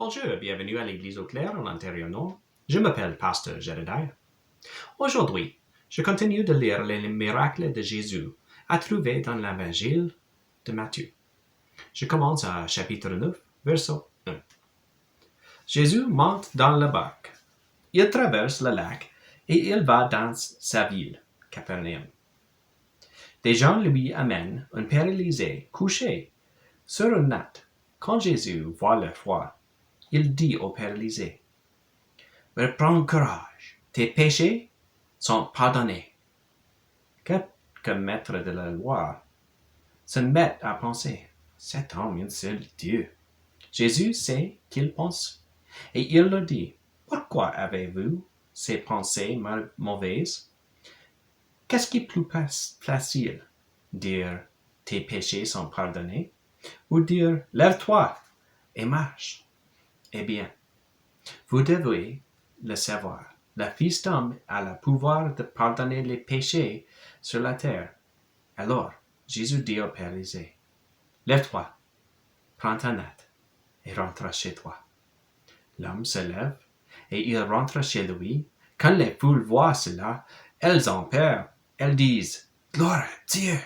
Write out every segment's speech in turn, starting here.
Bonjour, bienvenue à l'Église au Clair en Ontario Nord. Je m'appelle Pasteur Jedediah. Aujourd'hui, je continue de lire les miracles de Jésus à trouver dans l'Évangile de Matthieu. Je commence à chapitre 9, verset 1. Jésus monte dans la barque. Il traverse le lac et il va dans sa ville, Capernaum. Des gens lui amènent un paralysé couché sur une natte. Quand Jésus voit leur foi, il dit au paralysé, reprends courage, tes péchés sont pardonnés. Quelques maîtres de la loi se mettent à penser, cet homme insulte Dieu. Jésus sait qu'ils pensent et il leur dit, pourquoi avez-vous ces pensées mauvaises? Qu'est-ce qui est plus facile, dire tes péchés sont pardonnés ou dire lève-toi et marche? Eh bien, vous devez le savoir. Le Fils d'homme a le pouvoir de pardonner les péchés sur la terre. Alors, Jésus dit au paralysé, lève-toi, prends ta natte et rentre chez toi. L'homme se lève et il rentre chez lui. Quand les foules voient cela, elles ont peur. Elles disent, gloire à Dieu,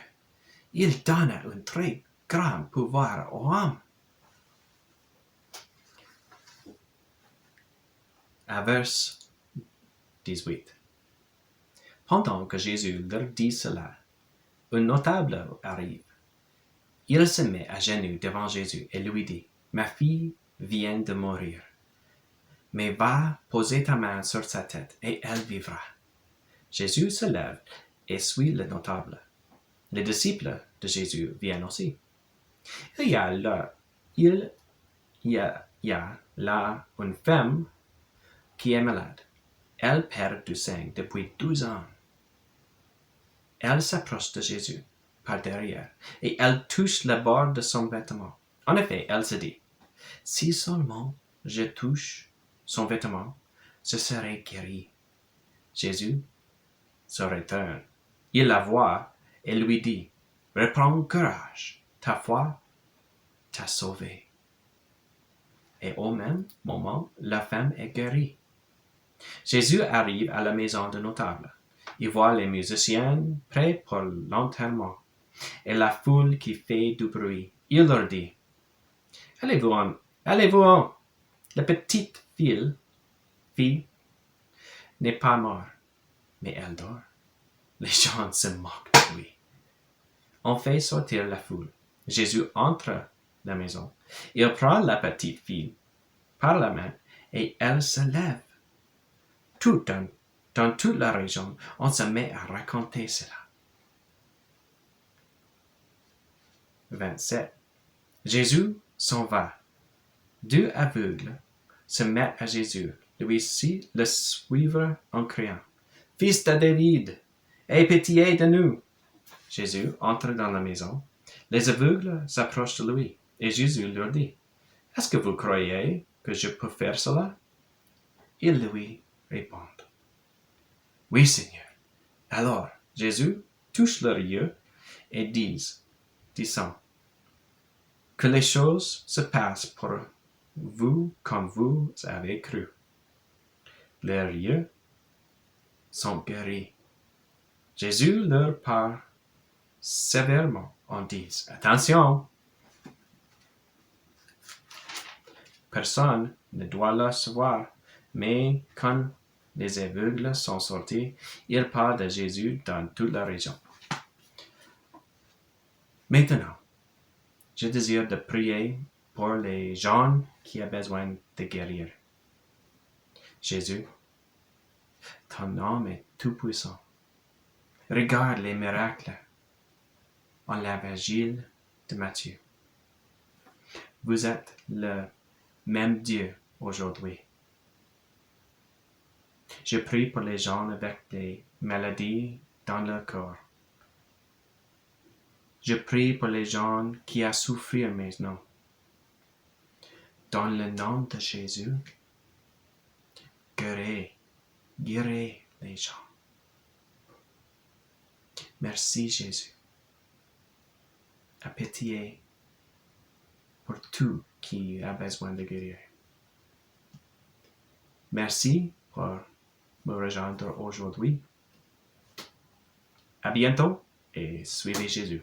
il donne un très grand pouvoir aux hommes. À verset 18. Pendant que Jésus leur dit cela, un notable arrive. Il se met à genoux devant Jésus et lui dit, ma fille vient de mourir, mais va poser ta main sur sa tête et elle vivra. Jésus se lève et suit le notable. Les disciples de Jésus viennent aussi. Il y a là une femme qui est malade. Elle perd du sang depuis 12 ans. Elle s'approche de Jésus par derrière et elle touche le bord de son vêtement. En effet, elle se dit, si seulement je touche son vêtement, je serai guéri. Jésus se retourne. Il la voit et lui dit, reprends courage, ta foi t'a sauvé. Et au même moment, la femme est guérie. Jésus arrive à la maison de notable. Il voit les musiciens prêts pour l'enterrement et la foule qui fait du bruit. Il leur dit, allez-vous-en, la petite fille n'est pas morte, mais elle dort. Les gens se moquent de lui. On fait sortir la foule. Jésus entre la maison. Il prend la petite fille par la main et elle se lève. Dans toute la région, on se met à raconter cela. 27. Jésus s'en va. Deux aveugles se mettent à Jésus, lui-ci le suivre en criant, Fils de David, aie pitié de nous. Jésus entre dans la maison. Les aveugles s'approchent de lui et Jésus leur dit, est-ce que vous croyez que je peux faire cela? Ils lui répondent, oui, Seigneur. Alors Jésus touche leurs yeux et disant, que les choses se passent pour vous comme vous avez cru. Leurs yeux sont guéris. Jésus leur parle sévèrement en dit, attention, personne ne doit le savoir, mais quand les aveugles sont sortis, ils parlent de Jésus dans toute la région. Maintenant, je désire de prier pour les gens qui ont besoin de guérir. Jésus, ton nom est tout-puissant. Regarde les miracles en l'Évangile de Matthieu. Vous êtes le même Dieu aujourd'hui. Je prie pour les gens avec des maladies dans leur corps. Je prie pour les gens qui ont souffert maintenant. Dans le nom de Jésus, guéris les gens. Merci Jésus. A pitié pour tout qui a besoin de guérir. Merci pour me rejoindre aujourd'hui. À bientôt et suivez Jésus.